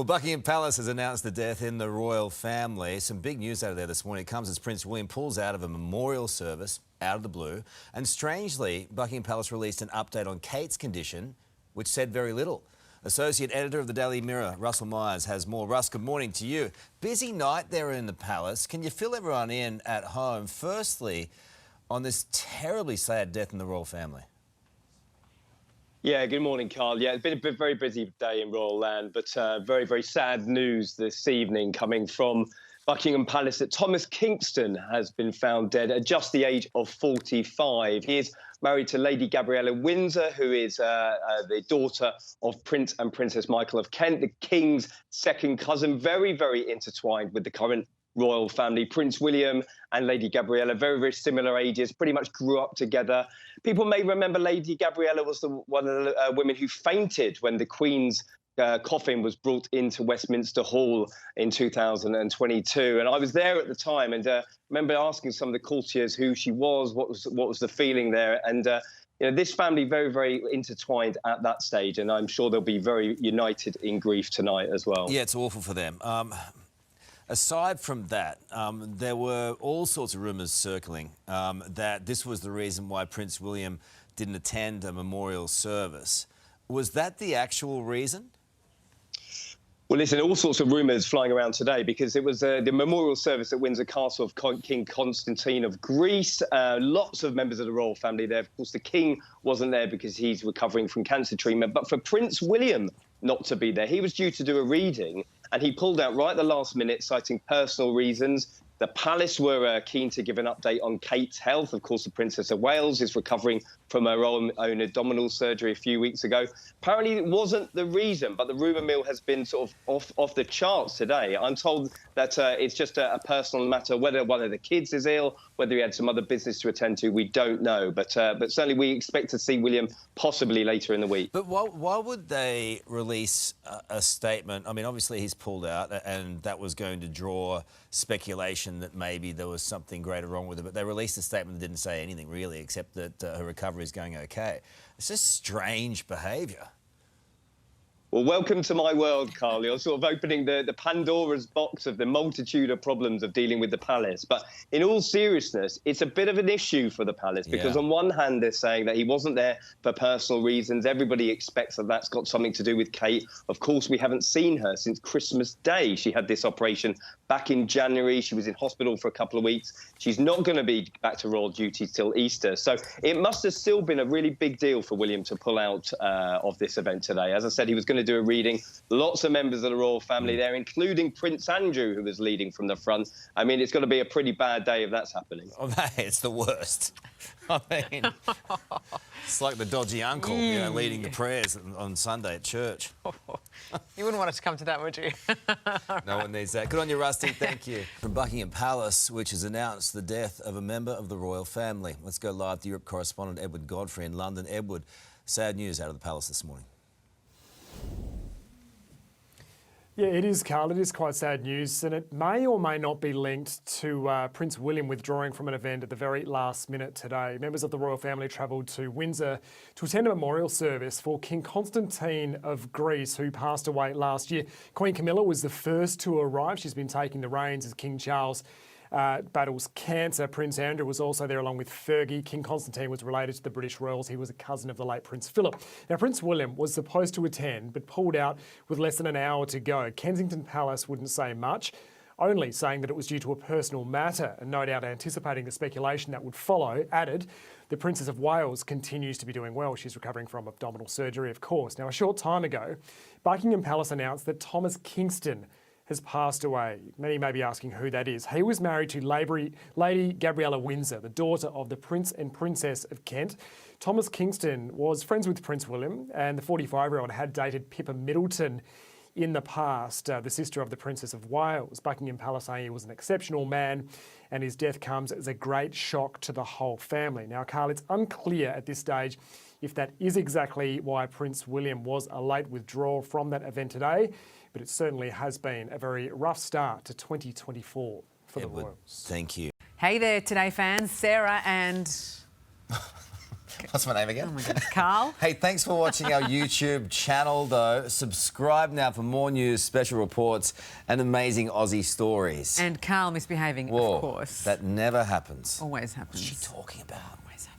Buckingham Palace has announced the death in the royal family. Some big news out of there this morning. It comes as Prince William pulls out of a memorial service out of the blue. And strangely, Buckingham Palace released an update on Kate's condition, which said very little. Associate editor of the Daily Mirror, Russell Myers, has more. Russ, good morning to you. Busy night there in the palace. Can you fill everyone in at home, firstly, on this terribly sad death in the royal family? Yeah, good morning, Carl. Yeah, it's been a very busy day in royal land, but very, very sad news this evening coming from Buckingham Palace that Thomas Kingston has been found dead at just the age of 45. He is married to Lady Gabriella Windsor, who is the daughter of Prince and Princess Michael of Kent, the King's second cousin, very, very intertwined with the current royal family. Prince William and Lady Gabriella, very, very similar ages, pretty much grew up together. People may remember Lady Gabriella was one of the women who fainted when the Queen's coffin was brought into Westminster Hall in 2022. And I was there at the time and remember asking some of the courtiers who she was, what was the feeling there. And you know, this family very, very intertwined at that stage, and I'm sure they'll be very united in grief tonight as well. Yeah, it's awful for them. Aside from that, there were all sorts of rumours circling that this was the reason why Prince William didn't attend a memorial service. Was that the actual reason? Well, listen, all sorts of rumours flying around today because it was the memorial service at Windsor Castle of King Constantine of Greece. Lots of members of the royal family there. Of course, the King wasn't there because he's recovering from cancer treatment. But for Prince William not to be there, he was due to do a reading and he pulled out right at the last minute, citing personal reasons. The palace were keen to give an update on Kate's health. Of course, the Princess of Wales is recovering from her own abdominal surgery a few weeks ago. Apparently, it wasn't the reason, but the rumour mill has been sort of off the charts today. I'm told that it's just a personal matter, whether one of the kids is ill, whether he had some other business to attend to, we don't know. But certainly we expect to see William possibly later in the week. But why would they release a statement? I mean, obviously he's pulled out and that was going to draw speculation that maybe there was something greater wrong with it, but they released a statement that didn't say anything really, except that her recovery is going okay. It's just strange behaviour. Well, welcome to my world, Carl. You're sort of opening the Pandora's box of the multitude of problems of dealing with the palace. But in all seriousness, it's a bit of an issue for the palace because on one hand, they're saying that he wasn't there for personal reasons. Everybody expects that that's got something to do with Kate. Of course, we haven't seen her since Christmas Day. She had this operation back in January. She was in hospital for a couple of weeks. She's not going to be back to royal duties till Easter. So it must have still been a really big deal for William to pull out of this event today. As I said, he was going to do a reading. Lots of members of the royal family there, including Prince Andrew, who was leading from the front. I mean, it's going to be a pretty bad day if that's happening. Oh, it's the worst. I mean, it's like the dodgy uncle, you know, leading the prayers on Sunday at church. You wouldn't want us to come to that, would you? No one needs that. Good on you, Rusty. Thank you. From Buckingham Palace, which has announced the death of a member of the royal family. Let's go live to Europe correspondent Edward Godfrey in London. Edward, sad news out of the palace this morning. Yeah, it is, Carl. It is quite sad news, and it may or may not be linked to Prince William withdrawing from an event at the very last minute today. Members of the royal family travelled to Windsor to attend a memorial service for King Constantine of Greece, who passed away last year. Queen Camilla was the first to arrive. She's been taking the reins as King Charles battles cancer. Prince Andrew was also there along with Fergie. King Constantine was related to the British royals. He was a cousin of the late Prince Philip. Now, Prince William was supposed to attend, but pulled out with less than an hour to go. Kensington Palace wouldn't say much, only saying that it was due to a personal matter, and no doubt anticipating the speculation that would follow, added, the Princess of Wales continues to be doing well. She's recovering from abdominal surgery, of course. Now, a short time ago, Buckingham Palace announced that Thomas Kingston has passed away. Many may be asking who that is. He was married to Lady Gabriella Windsor, the daughter of the Prince and Princess of Kent. Thomas Kingston was friends with Prince William, and the 45-year-old had dated Pippa Middleton in the past, the sister of the Princess of Wales. Buckingham Palace saying he was an exceptional man, and his death comes as a great shock to the whole family. Now, Carl, it's unclear at this stage if that is exactly why Prince William was a late withdrawal from that event today, but it certainly has been a very rough start to 2024 for the Royals. Thank you. Hey there, Today fans. Sarah and What's my name again? Oh my goodness, Carl. Hey, thanks for watching our YouTube channel, though. Subscribe now for more news, special reports, and amazing Aussie stories. And Carl misbehaving, Whoa, of course. that never happens. Always happens. What's she talking about? Always happens.